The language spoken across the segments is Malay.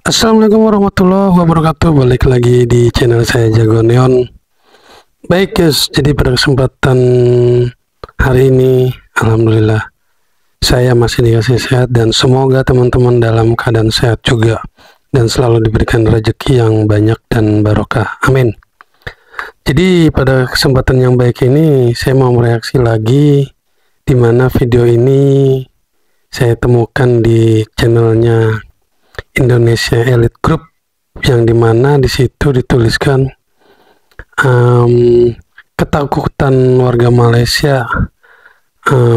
Assalamualaikum warahmatullahi wabarakatuh. Balik lagi di channel saya Jago Neon. Baik guys, jadi pada kesempatan hari ini alhamdulillah saya masih dikasih sehat dan semoga teman-teman dalam keadaan sehat juga dan selalu diberikan rezeki yang banyak dan barokah. Amin. Jadi pada kesempatan yang baik ini saya mau mereaksi lagi, di mana video ini saya temukan di channelnya Indonesia Elite Group, yang dimana di situ dituliskan ketakutan warga Malaysia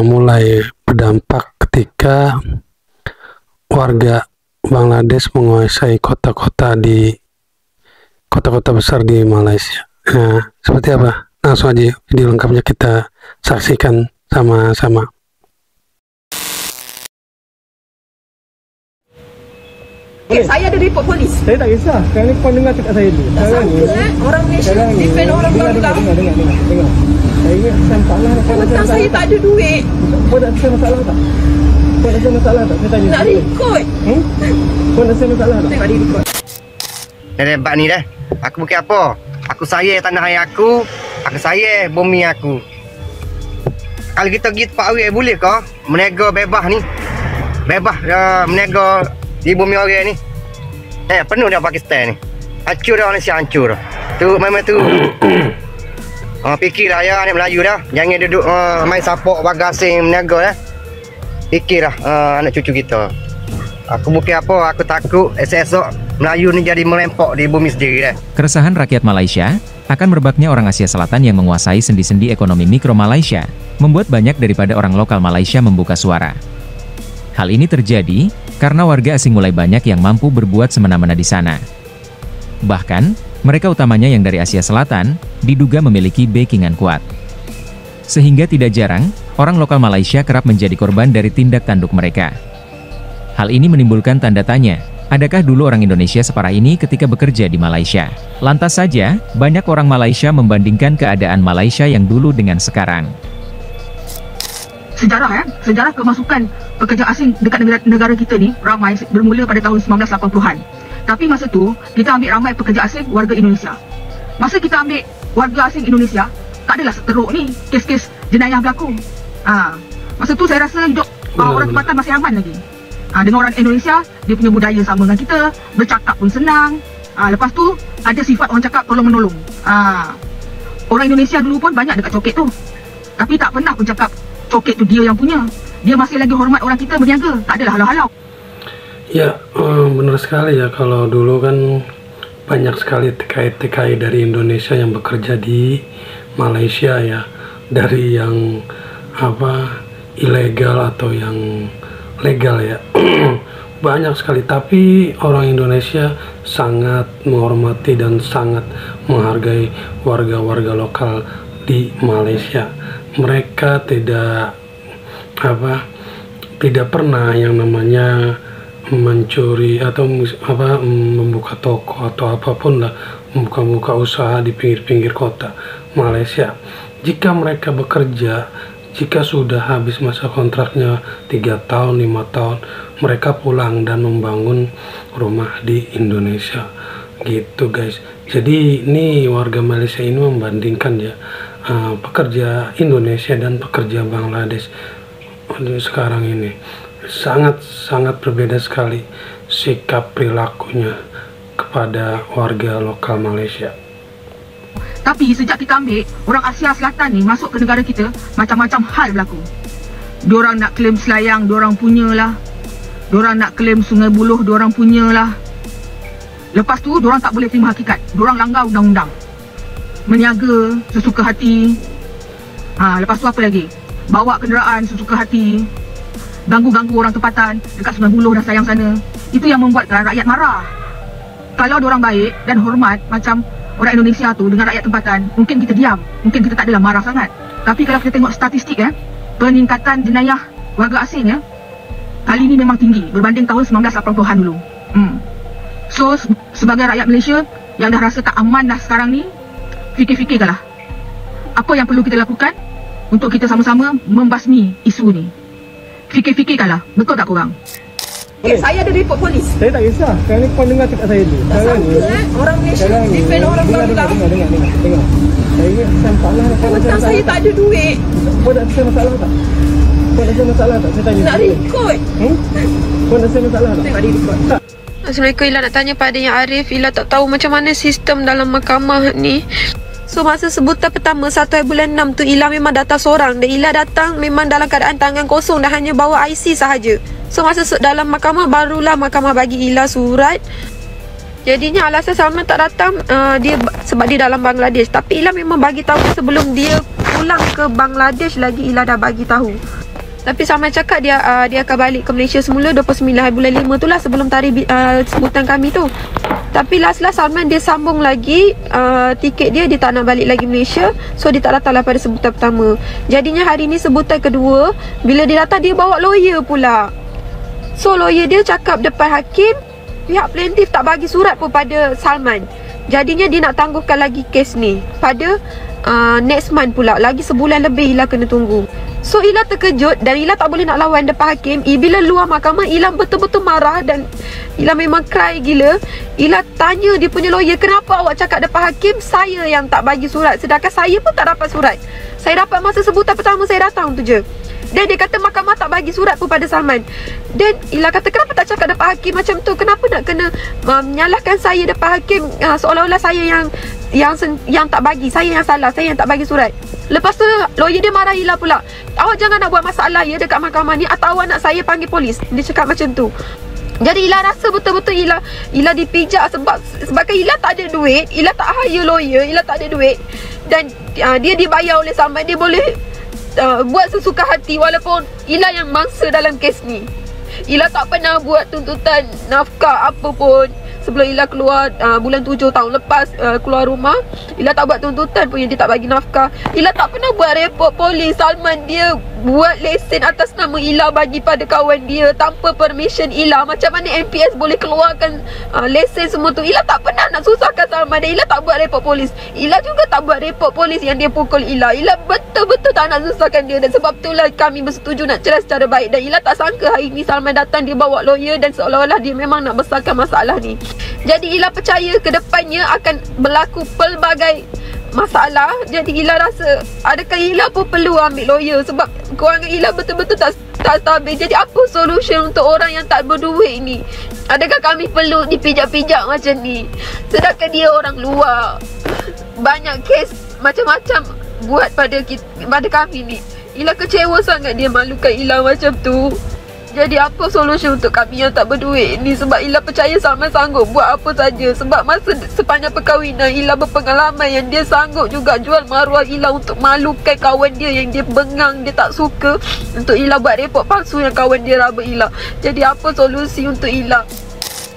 mulai berdampak ketika warga Bangladesh menguasai kota-kota besar di Malaysia. Nah, seperti apa? Langsung aja video lengkapnya kita saksikan sama-sama. Saya ada report polis. Saya tak kisah. Sekarang ni kau dengar cakap saya dulu. Tak sangka orang Malaysia defend orang Bangla. Dengar. Saya ingat pesan salah. Tentang saya tak ada duit. Kau nak rasa masalah tak? Kau nak rasa masalah tak? Saya tanya. Nak record. Kau nak rasa masalah tak? Tengok dia record. Rebak ni dah. Aku bukan apa. Aku sayang tanah air aku. Aku sayang bumi aku. Kalau kita pergi tempat awet boleh ke? Menega bebas ni. Bebas menega di bumi orang ni. Penuh dah Pakistan ni. Hancur dah Malaysia, hancur. Tu memang tu. Fikirlah ya anak Melayu dah. Jangan duduk main sapok bagasing meniaga dah. Fikirlah anak cucu kita. Aku bukan apa, aku takut esok-esok Melayu ni jadi merempok di bumi sendiri dah. Keresahan rakyat Malaysia akan merebaknya orang Asia Selatan yang menguasai sendi-sendi ekonomi mikro Malaysia, membuat banyak daripada orang lokal Malaysia membuka suara. Hal ini terjadi karena warga asing mulai banyak yang mampu berbuat semena-mena di sana. Bahkan, mereka utamanya yang dari Asia Selatan, diduga memiliki backingan kuat. Sehingga tidak jarang, orang lokal Malaysia kerap menjadi korban dari tindak tanduk mereka. Hal ini menimbulkan tanda tanya, adakah dulu orang Indonesia separah ini ketika bekerja di Malaysia? Lantas saja, banyak orang Malaysia membandingkan keadaan Malaysia yang dulu dengan sekarang. Sejarah kemasukan pekerja asing dekat negara kita ni ramai bermula pada tahun 1980-an. Tapi masa tu kita ambil ramai pekerja asing warga Indonesia. Masa kita ambil warga asing Indonesia, tak adalah seteruk ni kes-kes jenayah berlaku. Masa tu saya rasa hidup orang tempatan masih aman lagi. Dengan orang Indonesia, dia punya budaya sama dengan kita, bercakap pun senang. Lepas tu ada sifat orang cakap tolong menolong. Orang Indonesia dulu pun banyak dekat coket tu. Tapi tak pernah pun cakap coket tu dia yang punya. Dia masih lagi hormat orang kita berniaga. Tak adalah halau-halau. Ya, benar sekali ya. Kalau dulu kan banyak sekali TKI dari Indonesia yang bekerja di Malaysia ya. Dari yang ilegal atau yang legal ya. Banyak sekali. Tapi orang Indonesia sangat menghormati dan sangat menghargai warga-warga lokal di Malaysia. Mereka tidak pernah yang namanya mencuri atau membuka toko atau apapun lah, membuka usaha di pinggir-pinggir kota Malaysia. Jika mereka bekerja, jika sudah habis masa kontraknya 3 tahun, 5 tahun, mereka pulang dan membangun rumah di Indonesia gitu guys. Jadi ini warga Malaysia ini membandingkan ya pekerja Indonesia dan pekerja Bangladesh sekarang ini sangat berbeda sekali sikap perilakunya kepada warga lokal Malaysia. Tapi sejak kita ambil orang Asia Selatan ni masuk ke negara kita, macam-macam hal berlaku. Diorang nak klaim Selayang, diorang punyalah. Diorang nak klaim Sungai Buloh, diorang punyalah. Lepas tu diorang tak boleh terima hakikat. Diorang langgar undang-undang. Meniaga sesuka hati. Lepas tu apa lagi? Bawa kenderaan sesuka hati. Ganggu-ganggu orang tempatan dekat Sungai Buloh dan Selayang sana. Itu yang membuatkan rakyat marah. Kalau diorang baik dan hormat macam orang Indonesia tu dengan rakyat tempatan, mungkin kita diam. Mungkin kita tak adalah marah sangat. Tapi kalau kita tengok statistik peningkatan jenayah warga asing kali ni memang tinggi berbanding tahun 1980-an dulu. So sebagai rakyat Malaysia yang dah rasa tak aman dah sekarang ni, fikir-fikirkanlah apa yang perlu kita lakukan untuk kita sama-sama membasmi isu ni. Fikir-fikirkanlah, betul tak korang? Okey, saya ada report polis. Saya tak kisah. Sekarang ni kau dengar cakap saya dulu. Tak sangka orang Malaysia defend orang Bangla. Dengar. Saya ingat saya masalah. Tentang saya tak ada duit. Kau nak saya masalah tak? Kau nak saya masalah tak? Saya tanya. Nak record. Kau nak saya masalah tak? Tengok dia record. Assalamualaikum, Ila nak tanya pada yang Arif. Ila tak tahu macam mana sistem dalam mahkamah ni. So masa sebutan pertama 1 bulan 6 tu Ila memang datang seorang. Dan Ila datang memang dalam keadaan tangan kosong dan hanya bawa IC sahaja. So masa dalam mahkamah barulah mahkamah bagi Ila surat. Jadinya alasan Salman tak datang dia sebab dia dalam Bangladesh. Tapi Ila memang bagi tahu sebelum dia pulang ke Bangladesh lagi Ila dah bagi tahu. Tapi Salman cakap dia akan balik ke Malaysia semula 29 bulan 5 tu lah sebelum tarikh sebutan kami tu. Tapi last Salman dia sambung lagi tiket dia tak nak balik lagi Malaysia. So dia tak datang lah pada sebutan pertama. Jadinya hari ni sebutan kedua, bila dia datang dia bawa lawyer pula. So lawyer dia cakap depan hakim, pihak plaintiff tak bagi surat pun pada Salman. Jadinya dia nak tangguhkan lagi kes ni pada next month pula. Lagi sebulan lebih Ila kena tunggu. So Ila terkejut dan Ila tak boleh nak lawan depan hakim. Bila luar mahkamah Ila betul-betul marah dan Ila memang cry gila. Ila tanya dia punya lawyer, kenapa awak cakap depan hakim saya yang tak bagi surat, sedangkan saya pun tak dapat surat. Saya dapat masa sebutan pertama saya datang tu je. Dan dia kata mahkamah tak bagi surat pun pada Salman. Dan Ila kata kenapa tak cakap depan hakim macam tu? Kenapa nak kena menyalahkan saya depan hakim seolah-olah saya yang tak bagi, saya yang salah, saya yang tak bagi surat. Lepas tu lawyer dia marah Ila pula. Awak jangan nak buat masalah ya dekat mahkamah ni, atau awak nak saya panggil polis. Dia cakap macam tu. Jadi Ila rasa betul-betul Ila dipijak sebabkan Ila tak ada duit. Ila tak hire lawyer, Ila tak ada duit. Dan dia dibayar oleh Salman. Dia boleh buat sesuka hati walaupun Ila yang mangsa dalam kes ni. Ila tak pernah buat tuntutan nafkah apa pun. Sebelum Ila keluar bulan 7 tahun lepas keluar rumah, Ila tak buat tuntutan pun yang dia tak bagi nafkah. Ila tak pernah buat report polis. Salman dia buat lesen atas nama Ila bagi pada kawan dia tanpa permission Ila. Macam mana MPS boleh keluarkan lesen semua tu? Ila tak pernah nak susahkan Salman dan Ila tak buat report polis. Ila juga tak buat report polis yang dia pukul Ila. Ila betul-betul tak nak susahkan dia dan sebab itulah kami bersetuju nak cerai secara baik. Dan Ila tak sangka hari ni Salman datang dia bawa lawyer dan seolah-olah dia memang nak besarkan masalah ni. Jadi Ila percaya ke depannya akan berlaku pelbagai masalah. Jadi Ila rasa adakah Ila pun perlu ambil lawyer sebab kewangan Ila betul-betul tak stabil. Jadi apa solution untuk orang yang tak berduit ni? Adakah kami perlu dipijak-pijak macam ni? Sedangkan dia orang luar, banyak kes macam-macam buat pada kami ni. Ila kecewa sangat dia malukan Ila macam tu. Jadi apa solusi untuk kami yang tak berduit ni? Sebab Ila percaya Salman sanggup buat apa saja. Sebab masa sepanjang perkahwinan Ila berpengalaman yang dia sanggup juga jual maruah Ila untuk malukan kawan dia yang dia bengang, dia tak suka, untuk Ila buat report palsu yang kawan dia raba Ila. Jadi apa solusi untuk Ila?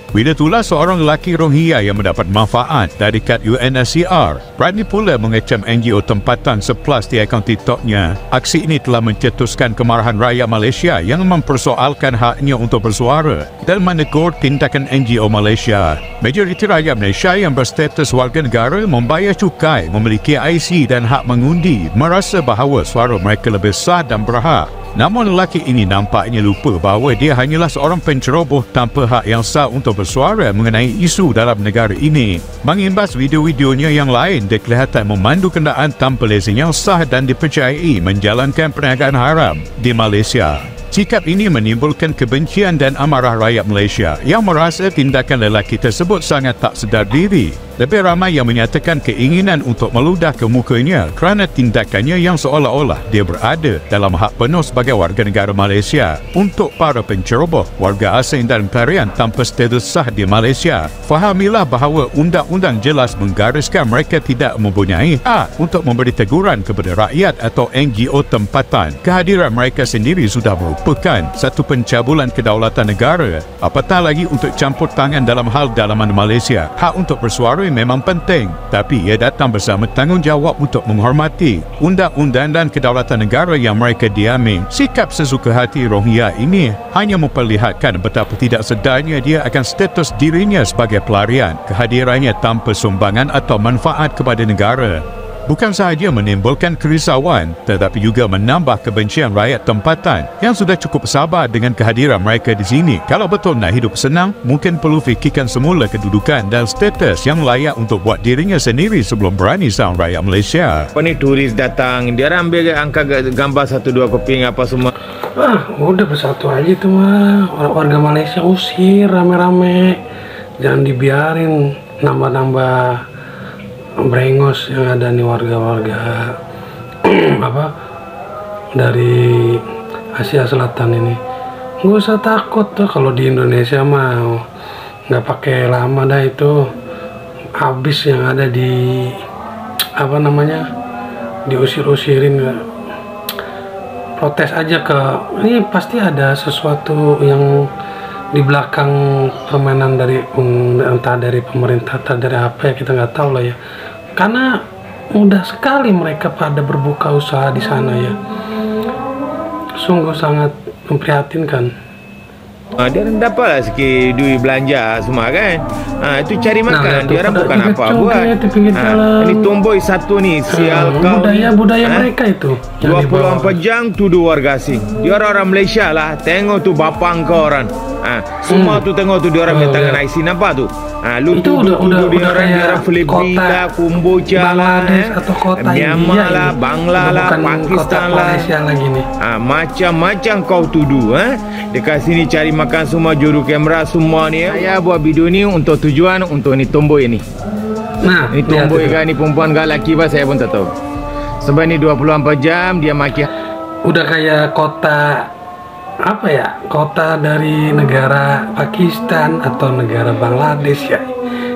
Bila itulah seorang lelaki Rohingya yang mendapat manfaat dari kad UNHCR berani pula mengecam NGO tempatan sepelas di akaun TikToknya. Aksi ini telah mencetuskan kemarahan rakyat Malaysia yang mempersoalkan haknya untuk bersuara dan menegur tindakan NGO Malaysia. Majoriti rakyat Malaysia yang berstatus warga negara membayar cukai, memiliki IC dan hak mengundi, merasa bahawa suara mereka lebih sah dan berhak. Namun lelaki ini nampaknya lupa bahawa dia hanyalah seorang penceroboh tanpa hak yang sah untuk bersuara mengenai isu dalam negara ini. Mengimbas video-videonya yang lain, dia kelihatan memandu kenderaan tanpa lesen yang sah dan dipercayai menjalankan perniagaan haram di Malaysia. Sikap ini menimbulkan kebencian dan amarah rakyat Malaysia yang merasa tindakan lelaki tersebut sangat tak sedar diri. Lebih ramai yang menyatakan keinginan untuk meludah ke mukanya kerana tindakannya yang seolah-olah dia berada dalam hak penuh sebagai warga negara Malaysia. Untuk para penceroboh, warga asing dan pelarian tanpa status sah di Malaysia, fahamilah bahawa undang-undang jelas menggariskan mereka tidak mempunyai hak untuk memberi teguran kepada rakyat atau NGO tempatan. Kehadiran mereka sendiri sudah merupakan satu pencabulan kedaulatan negara, apatah lagi untuk campur tangan dalam hal dalaman Malaysia. Hak untuk bersuara memang penting, tapi ia datang bersama tanggungjawab untuk menghormati undang-undang dan kedaulatan negara yang mereka diami. Sikap sesuka hati Rohingya ini hanya memperlihatkan betapa tidak sedarnya dia akan status dirinya sebagai pelarian, kehadirannya tanpa sumbangan atau manfaat kepada negara. bukan sahaja menimbulkan kerisauan tetapi juga menambah kebencian rakyat tempatan yang sudah cukup sabar dengan kehadiran mereka di sini. Kalau betul nak hidup senang, mungkin perlu fikirkan semula kedudukan dan status yang layak untuk buat dirinya sendiri sebelum berani sama rakyat Malaysia. Apa ni turis datang, dia orang ambil angka gambar 1-2 keping apa semua. Udah bersatu aja tuh mah. Warga Malaysia usir rame-rame. Jangan dibiarin nambah-nambah brengos yang ada nih warga-warga apa dari Asia Selatan ini. Nggak usah takut tuh, kalau di Indonesia mah nggak pakai lama dah itu habis yang ada di apa namanya diusir-usirin. Protes aja ke ini, pasti ada sesuatu yang di belakang permainan dari entah dari pemerintah atau dari apa ya, kita nggak tahu lah ya, karena mudah sekali mereka pada berbuka usaha di sana ya, sungguh sangat memprihatinkan. Dia orang dapat lah sikit duit belanja semua kan. Itu cari makan. Dia orang bukan apa buat. Ini tomboy satu ni, sial kau. Budaya mereka itu 24 jam tuduh warga asing. Dia orang Malaysia lah. Tengok tu bapang kau orang. Semua tu tengok tu dia orang punya tangan IC, nampak tu. Lu itu udah orang Filipina lah, Kamboja lah, Myanmar lah, Bangla lah, Pakistan lah, Malaysia lagi nih. Macam-macam kau tuduh. Dekat sini cari makan semua, juru kamera semua ni. Saya buat video ni untuk tujuan untuk ni tomboy ni. Nah, ni tomboy kan, ni perempuan ke lelaki apa saya pun tak tahu. Sebab ni 24 jam dia maki. Udah kayak kota apa ya, kota dari negara Pakistan atau negara Bangladesh ya,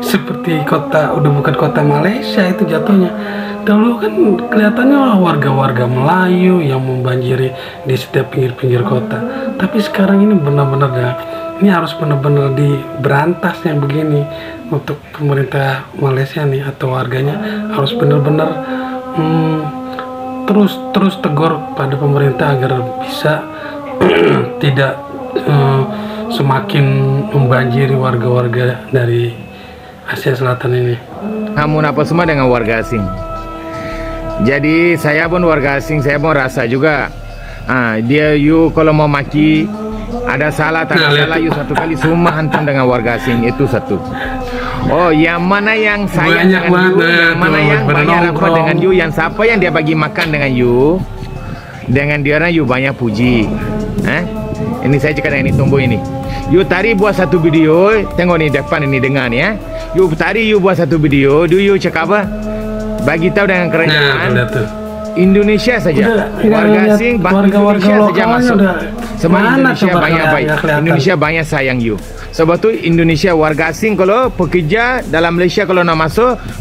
seperti kota, udah bukan kota Malaysia itu jatuhnya. Dulu kan kelihatannya warga-warga Melayu yang membanjiri di setiap pinggir-pinggir kota, tapi sekarang ini benar-benar ya, ini harus benar-benar diberantas yang begini. Untuk pemerintah Malaysia nih atau warganya harus benar-benar terus tegur pada pemerintah agar bisa tidak semakin membanjiri warga-warga dari Asia Selatan ini. Kamu apa semua dengan warga asing. Jadi saya pun warga asing, saya pun rasa juga. Dia you kalau mau maki ada salah tak salah, you satu kali semua hantam dengan warga asing, itu satu. Oh, yang mana yang sayang dengan you, yang mana yang banyak rapat dengan you, yang siapa yang dia bagi makan dengan you, dengan dia orang you banyak puji. Ini saya cakap dengan ini tomboy ini. You tadi buat satu video, tengok ni depan ini dengar ni ya. You tadi you buat satu video, you cakap apa? Bagi tahu dengan kerajaan Indonesia saja. Warga asing, Indonesia saja masuk. Sebab Indonesia banyak baik. Indonesia banyak sayang you. Sebab tu Indonesia warga asing kalau pekerja dalam Malaysia kalau nak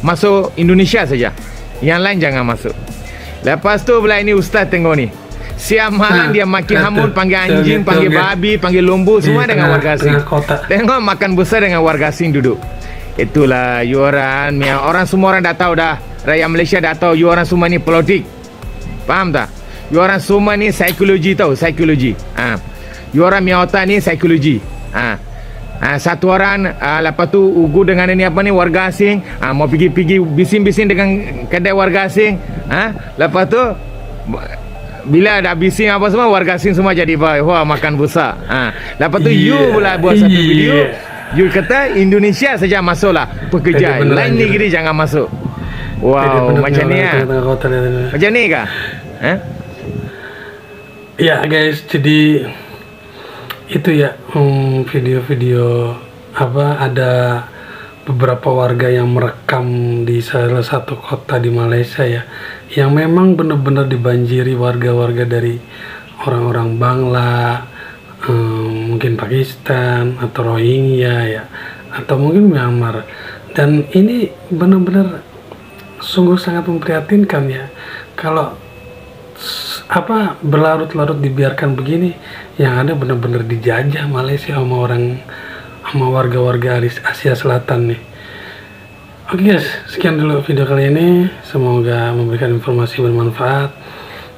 masuk Indonesia saja. Yang lain jangan masuk. Lepas tu pula ini ustaz tengok ni. Siap malam dia maki hamur, panggil anjing, panggil babi, panggil lembu, semua dengan warga asing. Tengok makan besar dengan warga asing duduk. Itulah you orang semua orang dah tahu dah. Rakyat Malaysia dah tahu you orang semua ni politik. Faham tak? You orang semua ni psikologi tahu, psikologi. You orang punya otak ni psikologi. Satu orang lepas tu ugu dengan ini apa ni warga asing, mau pergi bising-bising dengan kedai warga asing. Lepas tu bila dah bising apa semua, warga asing semua jadi wah makan besar. Lepas tu you pula buat satu video, you kata Indonesia saja masuklah pekerja, lain negeri jangan masuk. Wow, macam ni ya. Macam ni kah? Ya guys, jadi itu ya video-video apa, ada beberapa warga yang merekam di salah satu kota di Malaysia ya, yang memang benar-benar dibanjiri warga-warga dari orang-orang Bangla, mungkin Pakistan atau Rohingya ya, atau mungkin Myanmar. Dan ini benar-benar sungguh sangat memprihatinkan ya, kalau apa berlarut-larut dibiarkan begini, yang ada benar-benar dijajah Malaysia sama warga-warga Asia Selatan nih. Oke guys, sekian dulu video kali ini, semoga memberikan informasi bermanfaat.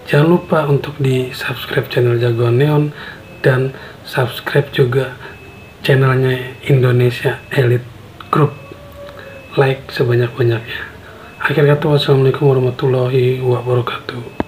Jangan lupa untuk di subscribe channel Jagoan Neon dan subscribe juga channelnya Indonesia Elite Group, like sebanyak-banyaknya. Akhir kata, wassalamualaikum warahmatullahi wabarakatuh.